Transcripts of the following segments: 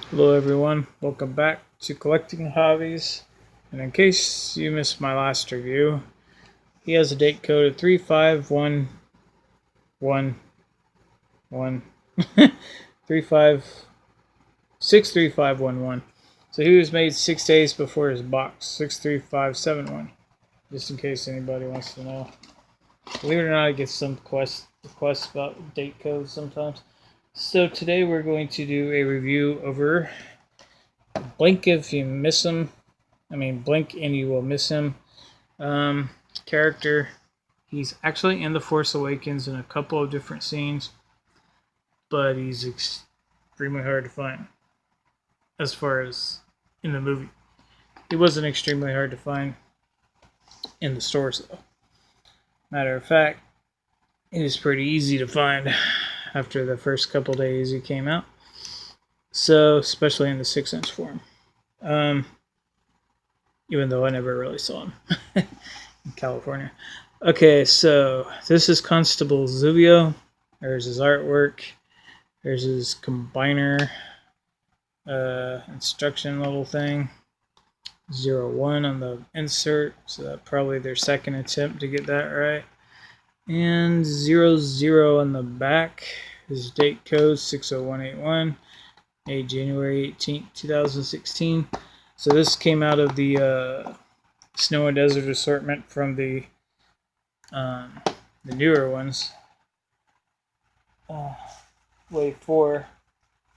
Hello everyone, welcome back to Collecting Hobbies. And in case you missed my last review, he has a date code of 35111 63511. So he was made 6 days before his box, 63571. Just in case anybody wants to know. Believe it or not, I get some requests about date codes sometimes. So today we're going to do a review over Blink If You Miss Him. Blink and you will miss him. Character. He's actually in The Force Awakens in a couple of different scenes, but he's extremely hard to find as far as in the movie. He wasn't extremely hard to find in the stores, though. Matter of fact, it is pretty easy to find after the first couple days he came out. So, especially in the 6-inch form. Even though I never really saw him in California. Okay, so this is Constable Zuvio. There's his artwork. There's his combiner instruction little thing. 01 on the insert, so that's probably their second attempt to get that right. And 00 on the back. His date code 60181, made January 18th, 2016. So this came out of the Snow and Desert assortment from the newer ones. Wave 4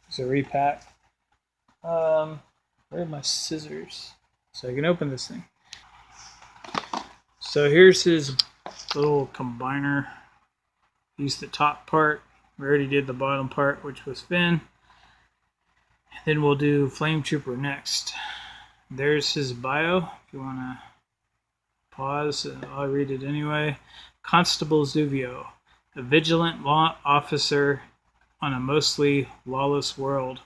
is a repack. Where are my scissors? So I can open this thing. So here's his little combiner. Use the top part. We already did the bottom part, which was Finn. Then we'll do Flame Trooper next. There's his bio. If you want to pause, I'll read it anyway. Constable Zuvio, a vigilant law officer on a mostly lawless world.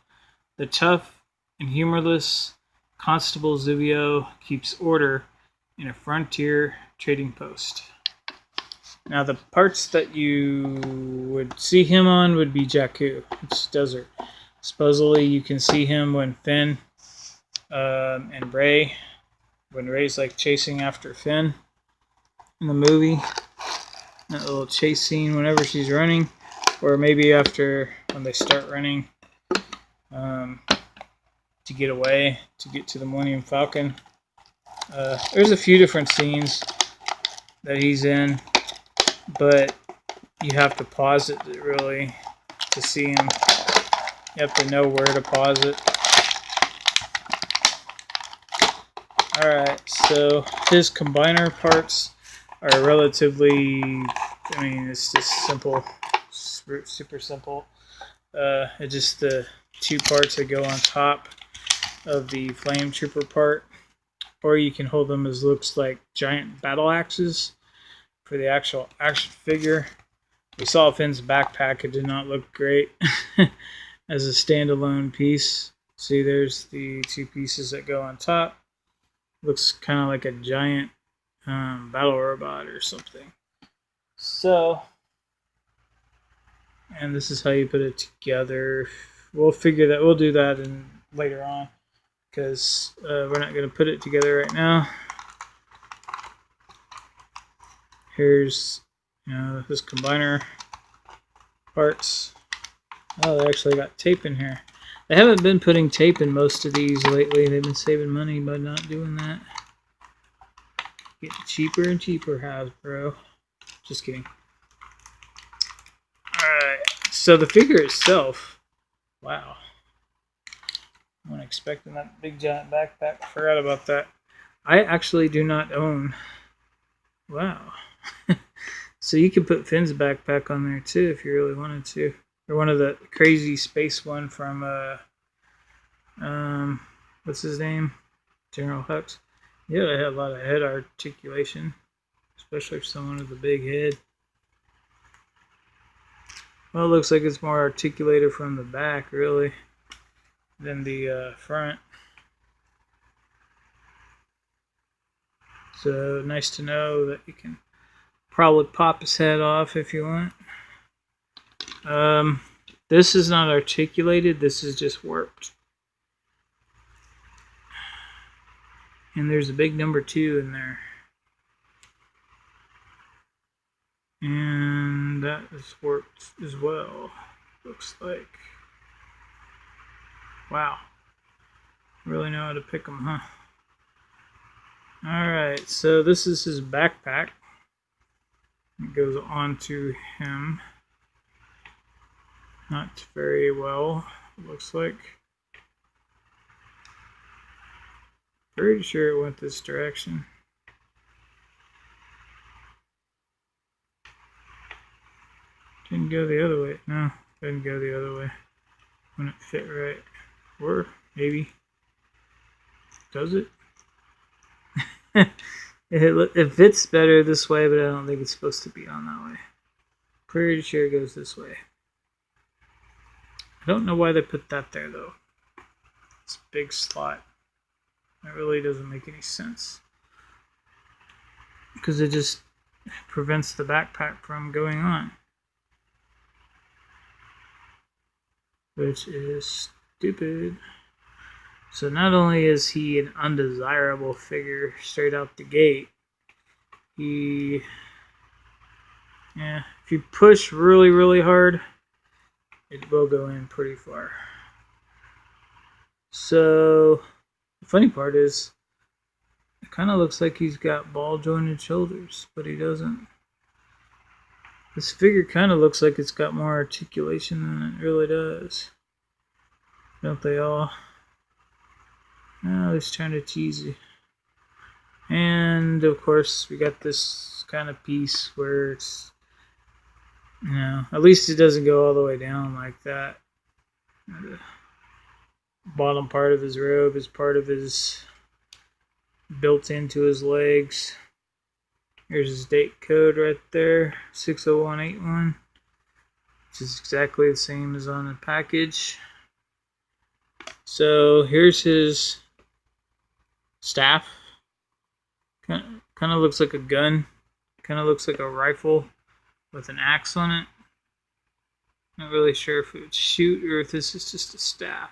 The tough and humorless Constable Zuvio keeps order in a frontier trading post. Now, the parts that you would see him on would be Jakku. It's desert. Supposedly, you can see him when Finn and Rey, when Rey's like chasing after Finn in the movie. That little chase scene whenever she's running, or maybe after when they start running to get away, to get to the Millennium Falcon. There's a few different scenes that he's in, but you have to pause it really to see him. You have to know where to pause it. Alright, so his combiner parts are relatively, it's just simple, super simple. It's just the two parts that go on top of the Flame Trooper part, or you can hold them as looks like giant battle axes for the actual action figure. We saw Finn's backpack. It did not look great as a standalone piece. See, there's the two pieces that go on top. Looks kind of like a giant battle robot or something. So, and this is how you put it together. We'll do that later on, because we're not going to put it together right now. Here's this combiner parts. Oh, they actually got tape in here. They haven't been putting tape in most of these lately. They've been saving money by not doing that. Getting cheaper and cheaper, Hasbro. Just kidding. Alright, so the figure itself, wow. I wasn't expecting that big giant backpack. I forgot about that. I actually do not own. Wow. So you could put Finn's backpack on there too if you really wanted to. Or one of the crazy space one from what's his name? General Hux. Yeah, they had a lot of head articulation, especially for someone with a big head. Well, it looks like it's more articulated from the back, really, than the front. So nice to know that you can probably pop his head off if you want. This is not articulated. This is just warped. And there's a big number 2 in there. And that has worked as well, looks like. Wow. Really know how to pick them, huh? Alright, so this is his backpack. It goes onto him. Not very well, it looks like. Pretty sure it went this direction. Didn't go the other way. No, didn't go the other way. Wouldn't fit right. Or maybe. Does it? It fits better this way, but I don't think it's supposed to be on that way. Pretty sure it goes this way. I don't know why they put that there though. It's a big slot. That really doesn't make any sense. Because it just prevents the backpack from going on. Which is stupid. So not only is he an undesirable figure straight out the gate, if you push really, really hard, it will go in pretty far. So the funny part is, it kind of looks like he's got ball jointed shoulders, but he doesn't. This figure kind of looks like it's got more articulation than it really does. Don't they all? No, it's kind of cheesy. And of course, we got this kind of piece where it's, at least it doesn't go all the way down like that. The bottom part of his robe is part of his, built into his legs. Here's his date code right there, 60181, which is exactly the same as on the package. So here's his staff. Kind of looks like a gun. Kind of looks like a rifle with an axe on it. Not really sure if it would shoot or if this is just a staff.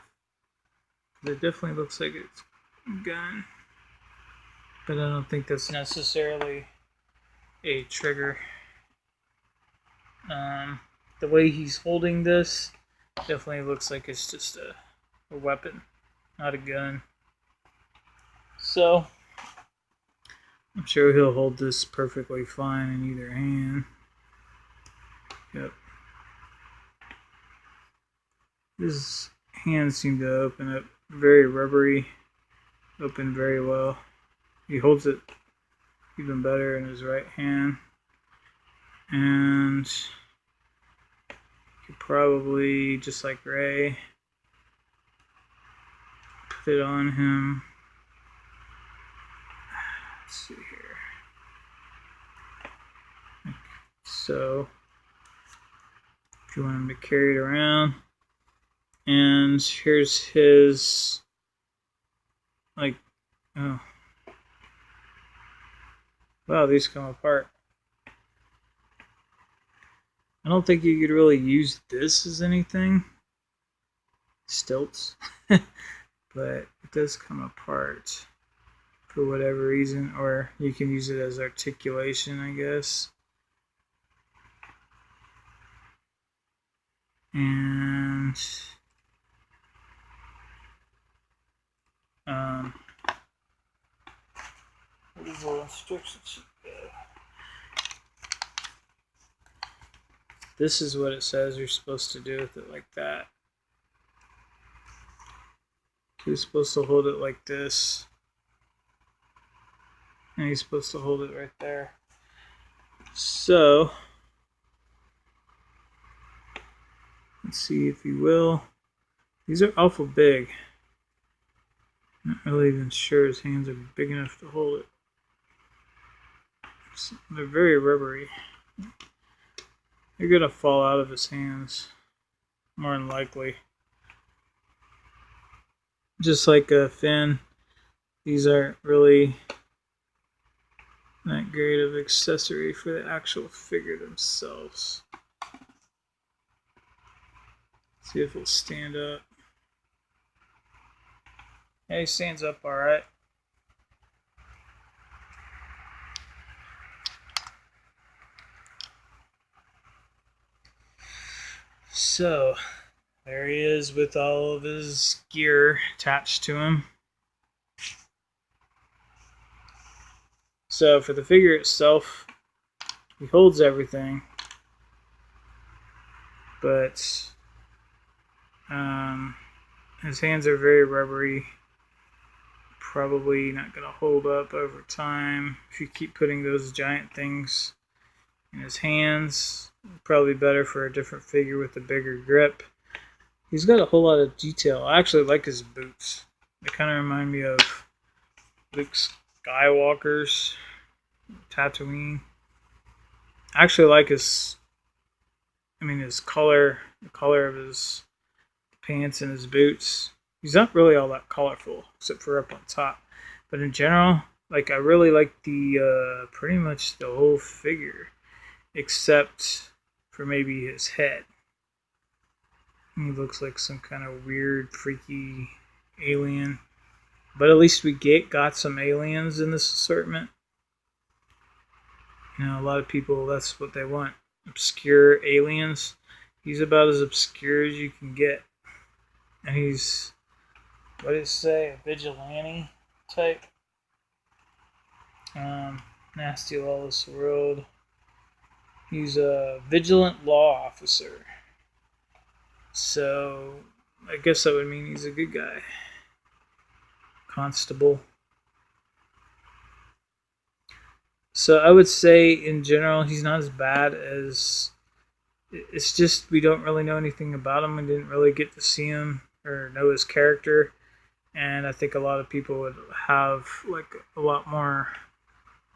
It definitely looks like it's a gun. But I don't think that's necessarily a trigger. The way he's holding this definitely looks like it's just a weapon, not a gun. So I'm sure he'll hold this perfectly fine in either hand. Yep. His hands seem to open up very rubbery, open very well. He holds it even better in his right hand. And you could probably, just like Ray, put it on him. Let's see here. Like so, if you want him to carry it around. And here's his, like, oh. Wow, these come apart. I don't think you could really use this as anything. Stilts. But it does come apart for whatever reason. Or you can use it as articulation, I guess. And what is the instruction sheet? This is what it says you're supposed to do with it, like that. You're supposed to hold it like this. And he's supposed to hold it right there. So let's see if he will. These are awful big. Not really even sure his hands are big enough to hold it. So they're very rubbery. They're gonna fall out of his hands, more than likely. Just like a fin, these aren't really that great of accessory for the actual figure themselves. See if he'll stand up. Yeah, he stands up alright. So there he is with all of his gear attached to him. So for the figure itself, he holds everything, but his hands are very rubbery. Probably not going to hold up over time if you keep putting those giant things in his hands. Probably better for a different figure with a bigger grip. He's got a whole lot of detail. I actually like his boots. They kind of remind me of Luke Skywalker's Tatooine. I actually like his color, the color of his pants and his boots. He's not really all that colorful, except for up on top. But in general, like, I really like the pretty much the whole figure, except for maybe his head. He looks like some kind of weird, freaky alien. But at least we got some aliens in this assortment. You know, a lot of people, that's what they want. Obscure aliens. He's about as obscure as you can get. And he's, what did it say, a vigilante type? Nasty Lawless World. He's a vigilant law officer. So, I guess that would mean he's a good guy. Constable. So I would say in general he's not as bad as, it's just we don't really know anything about him. We didn't really get to see him or know his character, and I think a lot of people would have like a lot more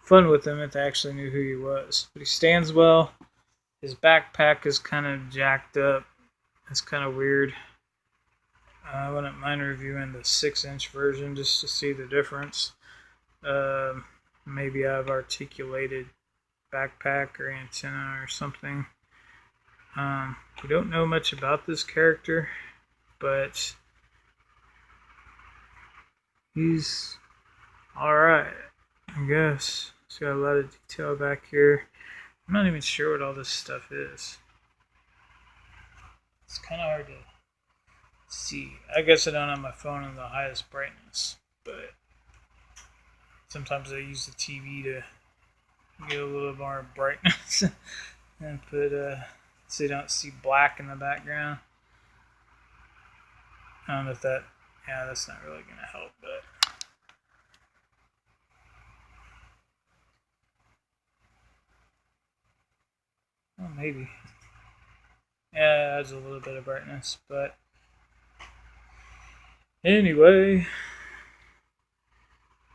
fun with him if they actually knew who he was. But he stands well. His backpack is kind of jacked up. It's kind of weird. I wouldn't mind reviewing the 6-inch version just to see the difference. Maybe I've articulated backpack or antenna or something. We don't know much about this character, but he's alright, I guess. He's got a lot of detail back here. I'm not even sure what all this stuff is. It's kind of hard to see. I guess I don't have my phone on the highest brightness, but sometimes I use the TV to get a little more brightness and put so you don't see black in the background. I don't know if that, yeah, that's not really going to help, but well, maybe. Yeah, it adds a little bit of brightness, but anyway,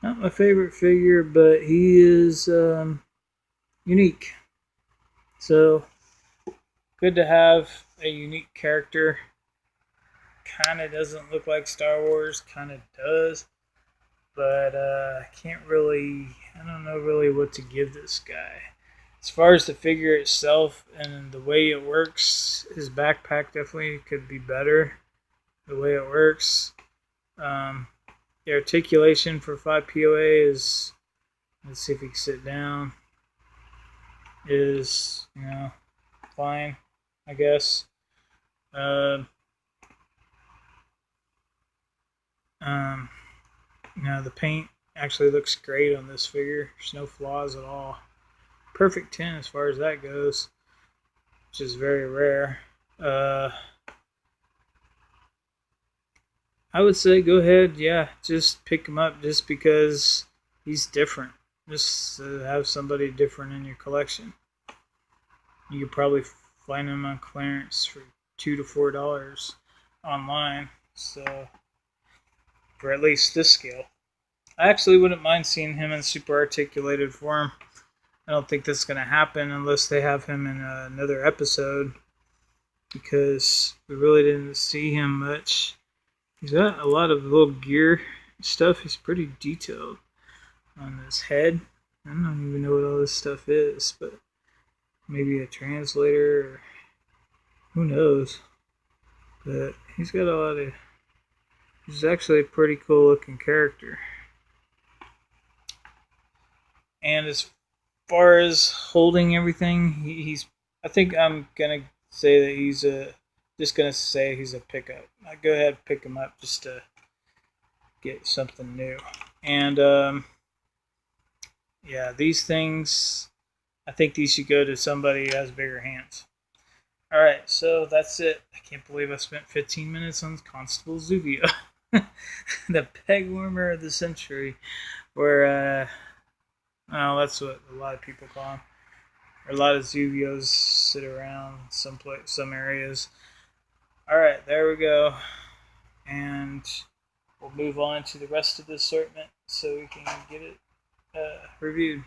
not my favorite figure, but he is unique. So, good to have a unique character. Kind of doesn't look like Star Wars, kind of does. But I don't know really what to give this guy. As far as the figure itself and the way it works, his backpack definitely could be better. The way it works. The articulation for 5POA is, let's see if he can sit down, is, fine, I guess. The paint actually looks great on this figure. There's no flaws at all. Perfect 10 as far as that goes, which is very rare. I would say go ahead, just pick him up just because he's different. Just have somebody different in your collection. You could probably find him on clearance for $2 to $4 online. So, for at least this scale. I actually wouldn't mind seeing him in super articulated form. I don't think that's going to happen unless they have him in another episode, because we really didn't see him much. He's got a lot of little gear stuff. He's pretty detailed on his head. I don't even know what all this stuff is, but maybe a translator, or who knows. But he's got a lot of... He's actually a pretty cool looking character. And as far as holding everything, he's... I think I'm gonna say that he's a Just gonna say he's a pickup. I go ahead and pick him up just to get something new. And yeah, these things, I think these should go to somebody who has bigger hands. Alright, so that's it. I can't believe I spent 15 minutes on Constable Zuvio. The peg warmer of the century. Where, well, that's what a lot of people call him. A lot of Zuvios sit around some areas. Alright, there we go. And we'll move on to the rest of the assortment so we can get it reviewed.